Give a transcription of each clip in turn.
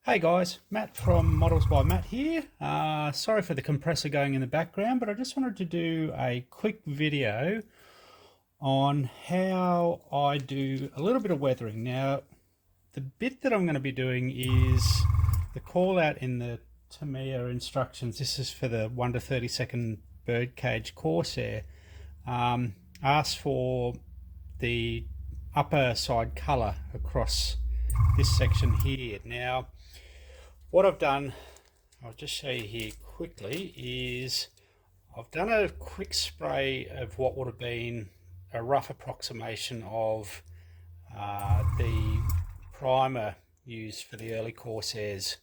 Hey guys, Matt from Models by Matt here. Sorry for the compressor going in the background, but I just wanted to do a quick video on how I do a little bit of weathering. Now, the bit that I'm going to be doing is the call out in the Tamiya instructions. This is for the 1 to 30-second Birdcage Corsair. Asks for the upper side colour across this section here. Now, what I've done, I'll just show you here quickly, is I've done a quick spray of what would have been a rough approximation of the primer used for the early Corsairs.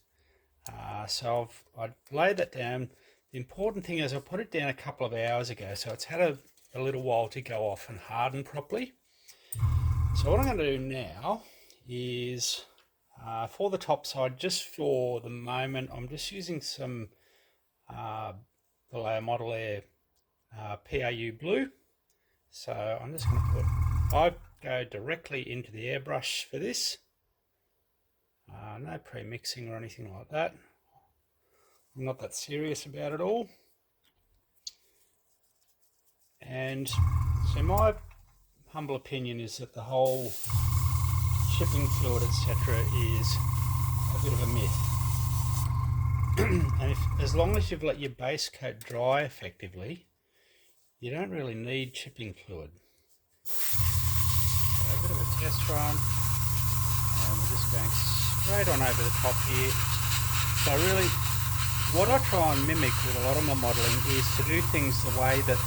So I've laid that down. The important thing is I put it down a couple of hours ago, so it's had a little while to go off and harden properly. So what I'm going to do now is for the top side, just for the moment, I'm just using some Vallejo Model Air PAU blue. So I'm just going to I go directly into the airbrush for this. No pre-mixing or anything like that. I'm not that serious about it all. And so my humble opinion is that the whole shipping fluid, etc., is a bit of a myth. And as long as you've let your base coat dry effectively, you don't really need chipping fluid. So a bit of a test run, and we're just going straight on over the top here. So really, what I try and mimic with a lot of my modelling is to do things the way that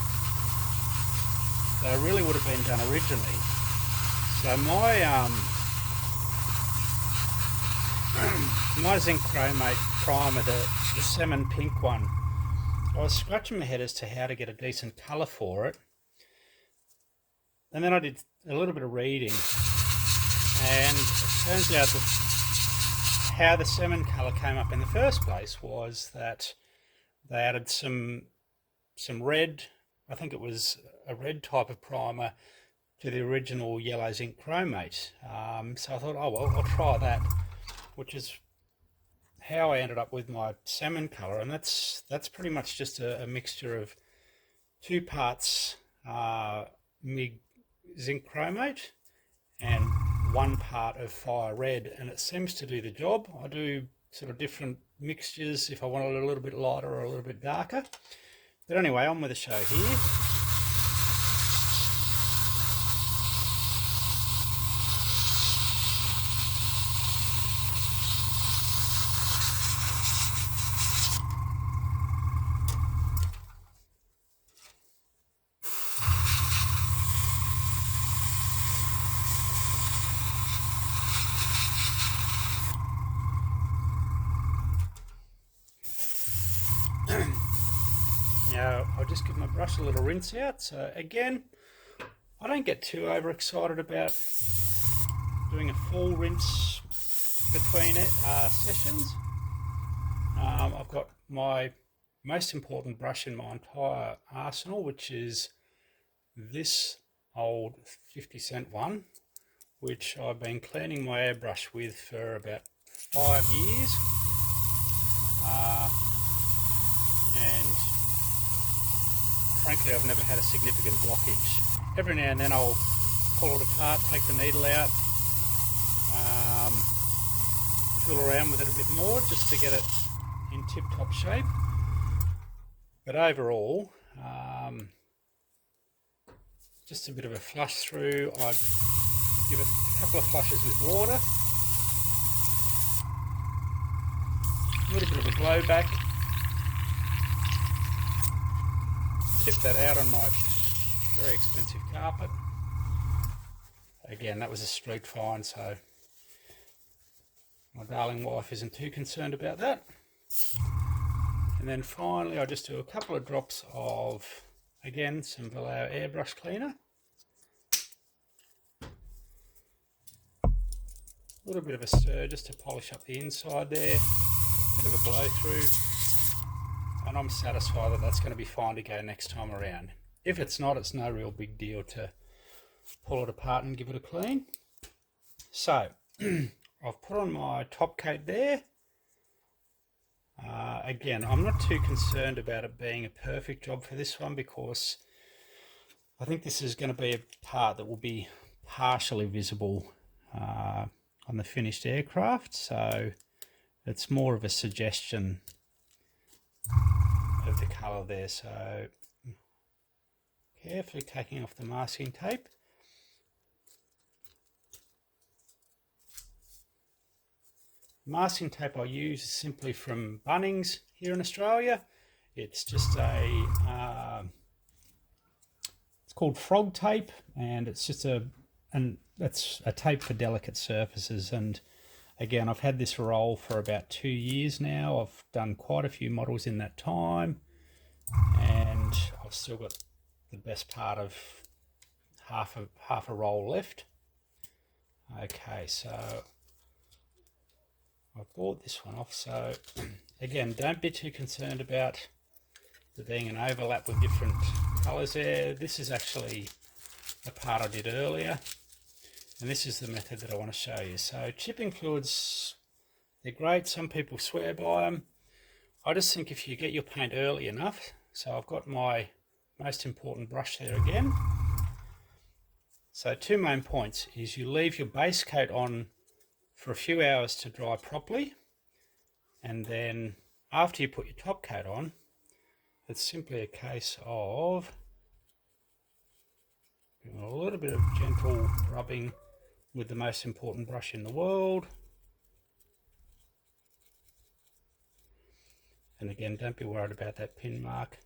they really would have been done originally. So my zinc chromate primer, the salmon pink one, I was scratching my head as to how to get a decent colour for it, and then I did a little bit of reading, and it turns out that how the salmon colour came up in the first place was that they added some red, I think it was a red type of primer, to the original yellow zinc chromate. So I thought, oh well, I'll try that, which is how I ended up with my salmon colour, and that's pretty much just a mixture of 2 parts MIG zinc chromate and 1 part of fire red, and it seems to do the job. I do sort of different mixtures if I want it a little bit lighter or a little bit darker. But anyway, on with the show here. Now I'll just give my brush a little rinse out. So again, I don't get too overexcited about doing a full rinse between sessions. I've got my most important brush in my entire arsenal, which is this old 50-cent one, which I've been cleaning my airbrush with for about 5 years. And frankly, I've never had a significant blockage. Every now and then I'll pull it apart, take the needle out, tool around with it a bit more just to get it in tip-top shape. But overall, just a bit of a flush through. I'd give it a couple of flushes with water, a little bit of a blow back. Tip that out on my very expensive carpet. Again, that was a street find, so my darling wife isn't too concerned about that. And then finally, I just do a couple of drops of, again, some Vallejo airbrush cleaner. A little bit of a stir just to polish up the inside there. Bit of a blow through. And I'm satisfied that that's going to be fine to go next time around. If it's not, it's no real big deal to pull it apart and give it a clean. So I've put on my top coat there. Again, I'm not too concerned about it being a perfect job for this one, because I think this is going to be a part that will be partially visible on the finished aircraft, so it's more of a suggestion of the colour there. So carefully taking off the masking tape. Masking tape I use is simply from Bunnings here in Australia. It's just it's called frog tape, and it's just that's a tape for delicate surfaces. And again, I've had this roll for about 2 years now. I've done quite a few models in that time, and I've still got the best part of half a roll left. Okay, so I've bought this one off. So again, don't be too concerned about there being an overlap with different colours there. This is actually a part I did earlier, and this is the method that I want to show you. So chipping fluids, they're great. Some people swear by them. I just think if you get your paint early enough, so I've got my most important brush there again. So 2 main points is you leave your base coat on for a few hours to dry properly, and then after you put your top coat on, it's simply a case of doing a little bit of gentle rubbing with the most important brush in the world. And again, don't be worried about that pin mark.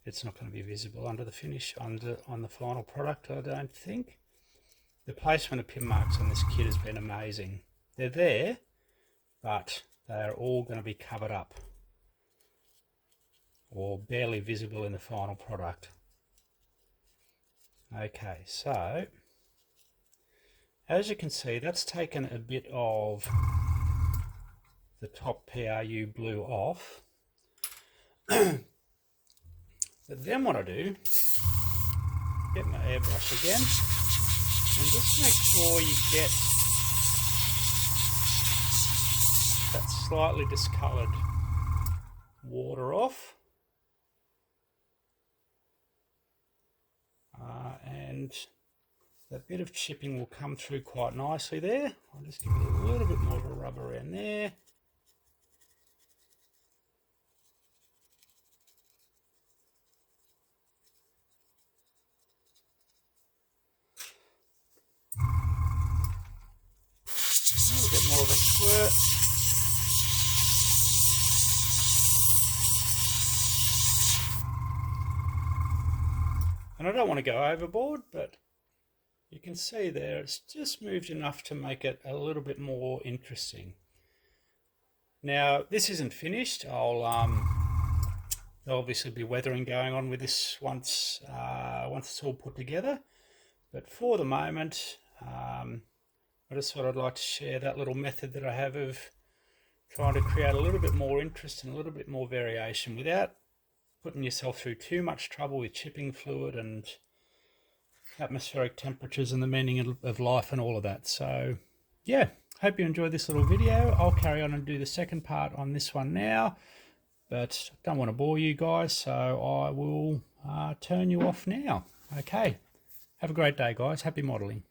It's not going to be visible under the finish on the final product, I don't think. The placement of pin marks on this kit has been amazing. They're there, but they are all going to be covered up or barely visible in the final product. Okay, so as you can see, that's taken a bit of the top PRU blue off. But then what I do, get my airbrush again, and just make sure you get that slightly discoloured water off. And that bit of chipping will come through quite nicely there. I'll just give it a little bit more of a rub around there. A little bit more of a squirt. And I don't want to go overboard, but you can see there it's just moved enough to make it a little bit more interesting. Now this isn't finished. There'll obviously be weathering going on with this once it's all put together. But for the moment, I just thought I'd like to share that little method that I have of trying to create a little bit more interest and a little bit more variation without putting yourself through too much trouble with chipping fluid and atmospheric temperatures and the meaning of life and all of that. So yeah, hope you enjoyed this little video. I'll carry on and do the second part on this one now, but I don't want to bore you guys, so I will turn you off now. Okay, have a great day guys. Happy modelling.